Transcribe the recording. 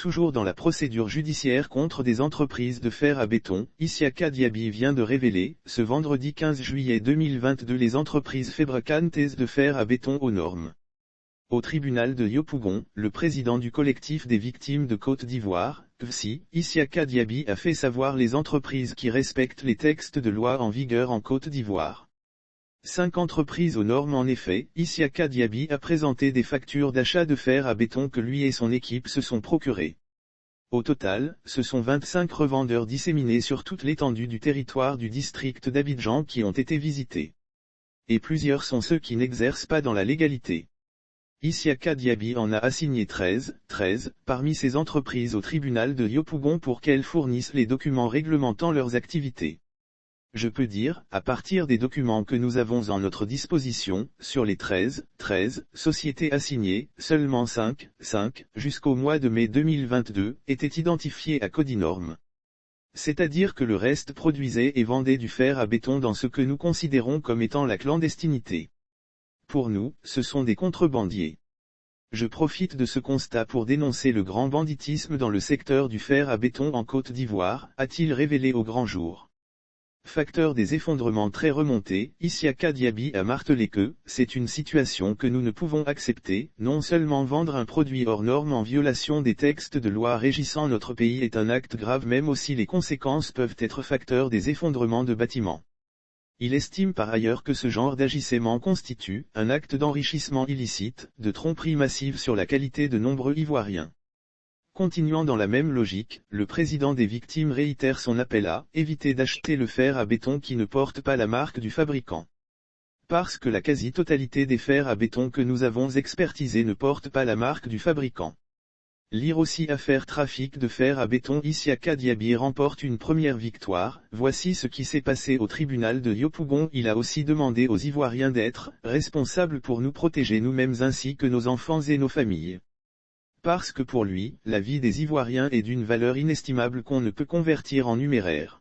toujours dans la procédure judiciaire contre des entreprises de fer à béton, Isiaka Diaby vient de révéler, ce vendredi 15 juillet 2022 les entreprises fabricantes de fer à béton aux normes. Au tribunal de Yopougon, le président du collectif des victimes de Côte d'Ivoire, CVCI, Isiaka Diaby a fait savoir les entreprises qui respectent les textes de loi en vigueur en Côte d'Ivoire. 5 entreprises aux normes en effet, Isiaka Diaby a présenté des factures d'achat de fer à béton que lui et son équipe se sont procurées. Au total, ce sont 25 revendeurs disséminés sur toute l'étendue du territoire du district d'Abidjan qui ont été visités. Et plusieurs sont ceux qui n'exercent pas dans la légalité. Isiaka Diaby en a assigné 13 parmi ces entreprises au tribunal de Yopougon pour qu'elles fournissent les documents réglementant leurs activités. Je peux dire, à partir des documents que nous avons en notre disposition, sur les 13 sociétés assignées, seulement 5, jusqu'au mois de mai 2022, étaient identifiées à Codinorm. C'est-à-dire que le reste produisait et vendait du fer à béton dans ce que nous considérons comme étant la clandestinité. Pour nous, ce sont des contrebandiers. Je profite de ce constat pour dénoncer le grand banditisme dans le secteur du fer à béton en Côte d'Ivoire, a-t-il révélé au grand jour. Facteur des effondrements très remontés, Isiaka Diaby a martelé que, c'est une situation que nous ne pouvons accepter, non seulement vendre un produit hors norme en violation des textes de loi régissant notre pays est un acte grave même aussi les conséquences peuvent être facteurs des effondrements de bâtiments. Il estime par ailleurs que ce genre d'agissement constitue un acte d'enrichissement illicite, de tromperie massive sur la qualité de nombreux Ivoiriens. Continuant dans la même logique, le président des victimes réitère son appel à éviter d'acheter le fer à béton qui ne porte pas la marque du fabricant. Parce que la quasi-totalité des fers à béton que nous avons expertisés ne portent pas la marque du fabricant. Lire aussi affaire trafic de fer à béton Isiaka Diaby remporte une première victoire, voici ce qui s'est passé au tribunal de Yopougon. Il a aussi demandé aux Ivoiriens d'être responsables pour nous protéger nous-mêmes ainsi que nos enfants et nos familles. Parce que pour lui, la vie des Ivoiriens est d'une valeur inestimable qu'on ne peut convertir en numéraire.